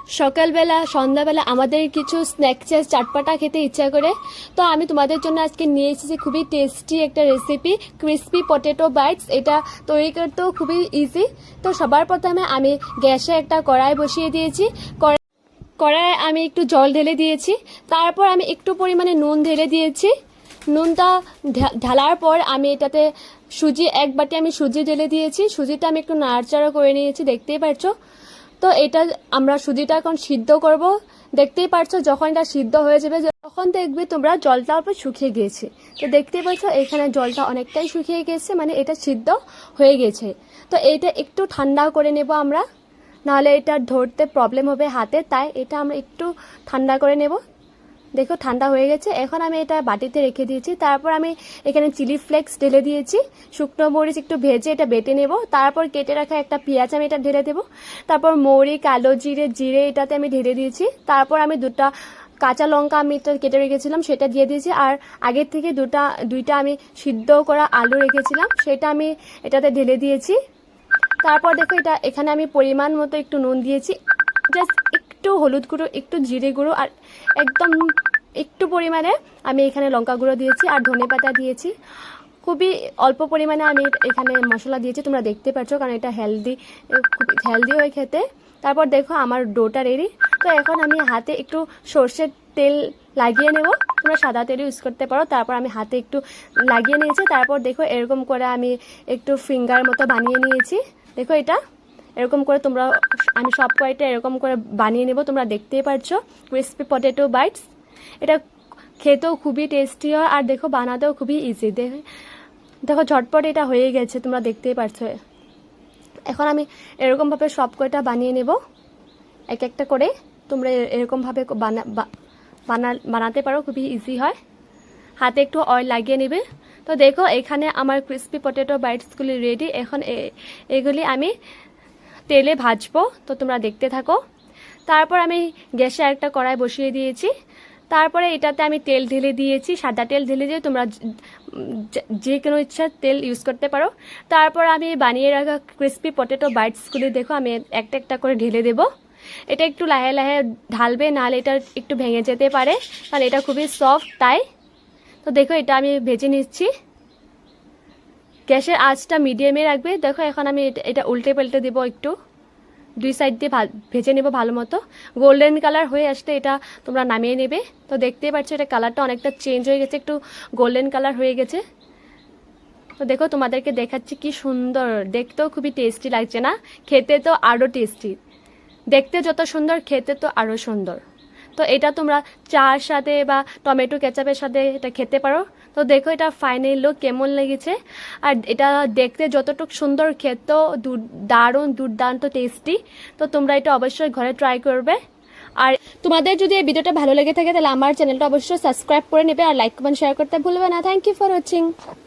সকালবেলা সন্ধ্যাবেলা আমাদের কিছু স্ন্যাক্সের চাটপাটা খেতে ইচ্ছা করে, তো আমি তোমাদের জন্য আজকে নিয়ে এসেছি খুবই টেস্টি একটা রেসিপি, ক্রিসপি পটেটো বাইটস। এটা তৈরি করতেও খুবই ইজি। তো সবার প্রথমে আমি গ্যাসে একটা কড়াই বসিয়ে দিয়েছি। কড়াইয়ে আমি একটু জল ঢেলে দিয়েছি, তারপর আমি একটু পরিমাণে নুন ঢেলে দিয়েছি। নুনটা ঢালার পর আমি এটাতে এক বাটি আমি সুজি ঢেলে দিয়েছি। সুজিটা আমি একটু নাড়াচাড়া করে নিয়েছি, দেখতেই পারছো। তো এটা আমরা সুজিটা এখন সিদ্ধ করব। দেখতেই পারছো যখন এটা সিদ্ধ হয়ে যাবে তখন দেখবে তোমরা জলটা অল্প শুকিয়ে গিয়েছে। তো দেখতেই পাচ্ছো এখানে জলটা অনেকটাই শুকিয়ে গেছে, মানে এটা সিদ্ধ হয়ে গেছে। তো এইটা একটু ঠান্ডা করে নেব আমরা, নাহলে এটা ধরতে প্রবলেম হবে হাতে, তাই এটা আমরা একটু ঠান্ডা করে নেব। দেখো ঠান্ডা হয়ে গেছে। এখন আমি এটা বাটিতে রেখে দিয়েছি। তারপর আমি এখানে চিলি ফ্লেক্স ঢেলে দিয়েছি, শুকনো মরিচ একটু ভেজে এটা বেটে নেব। তারপর কেটে রাখা একটা পেঁয়াজ আমি এটা ঢেলে দেবো। তারপর মৌরি, কালো জিরে এটাতে আমি ঢেলে দিয়েছি। তারপর আমি দুটা কাঁচা লঙ্কা আমি এটা কেটে রেখেছিলাম সেটা দিয়ে দিয়েছি। আর আগের থেকে দুইটা আমি সিদ্ধ করা আলু রেখেছিলাম, সেটা আমি এটাতে ঢেলে দিয়েছি। তারপর দেখো এখানে আমি পরিমাণ মতো একটু নুন দিয়েছি, জাস্ট একটু হলুদ গুঁড়ো, একটু জিরে গুঁড়ো, আর একদম একটু পরিমাণে আমি এখানে লঙ্কা গুঁড়ো দিয়েছি আর ধনেপাতা দিয়েছি। খুবই অল্প পরিমাণে আমি এখানে মশলা দিয়েছি, তোমরা দেখতে পাচ্ছ, কারণ এটা খুব হেলদি হয় খেতে। তারপর দেখো আমার ডোটা রেডি। তো এখন আমি হাতে একটু সর্ষের তেল লাগিয়ে নেব, তোমরা সাদা তেল ইউজ করতে পারো। তারপর আমি হাতে একটু লাগিয়ে নিয়েছি। তারপর দেখো এরকম করে আমি একটু ফিঙ্গার মতো বানিয়ে নিয়েছি। দেখো এটা এরকম করে আমি সব কয়টা এরকম করে বানিয়ে নেব, তোমরা দেখতেই পারছো। ক্রিসপি পটেটো বাইটস, এটা খেতেও খুবই টেস্টি হয়, আর দেখো বানাতেও খুবই ইজি। দেখো ঝটপট এটা হয়ে গেছে, তোমরা দেখতেই পারছো। এখন আমি এরকমভাবে সব কয়টা বানিয়ে নেব এক একটা করে। তোমরা এরকমভাবে বানাতে পারো, খুবই ইজি হয়। হাতে একটু অয়েল লাগিয়ে নেবে। তো দেখো এখানে আমার ক্রিসপি পটেটো বাইটসগুলি রেডি। এখন এগুলি আমি তেলে ভাজবো, তো তোমরা দেখতে থাকো। তারপর আমি গ্যাসে একটা কড়াই বসিয়ে দিয়েছি। তারপরে এটাতে আমি তেল ঢেলে দিয়েছি, সাদা তেল ঢেলে দিয়ে তোমরা যে কোনো ইচ্ছা তেল ইউজ করতে পারো। তারপর আমি বানিয়ে রাখা ক্রিসপি পটেটো বাইটসগুলি দেখো আমি একটা একটা করে ঢেলে দেবো। এটা একটু লাহে লাহে ঢালবে, নাহলে এটা একটু ভেঙে যেতে পারে, কারণ এটা খুবই সফট, তাই। তো দেখো এটা আমি ভেজে নিচ্ছি। গ্যাসের আঁচটা মিডিয়ামে রাখবে। দেখো এখন আমি এটা উল্টে পাল্টে দেবো, একটু দুই সাইড দিয়ে ভেজে নেব ভালো মতো। গোল্ডেন কালার হয়ে আসলে এটা তোমরা নামিয়ে নেবে। তো দেখতেই পাচ্ছ এটা কালারটা অনেকটা চেঞ্জ হয়ে গেছে, একটু গোল্ডেন কালার হয়ে গেছে। তো দেখো তোমাদেরকে দেখাচ্ছি কি সুন্দর, দেখতেও খুবই টেস্টি লাগছে না? খেতে তো আরও টেস্টি, দেখতে যত সুন্দর খেতে তো আরও সুন্দর। তো এটা তোমরা চার সাথে বা টমেটো কেচাপের সাথে এটা খেতে পারো। তো দেখো এটা ফাইনাল লুক কেমন লেগেছে, আর এটা দেখতে যতটুকু সুন্দর খেতেও দুর্দান্ত টেস্টি। তো তোমরা এটা অবশ্যই ঘরে ট্রাই করবে। আর তোমাদের যদি এই ভিডিওটা ভালো লেগে থাকে তাহলে আমার চ্যানেলটা অবশ্যই সাবস্ক্রাইব করে নেবে, আর লাইক কমেন্ট শেয়ার করতে ভুলবে না। Thank you for watching.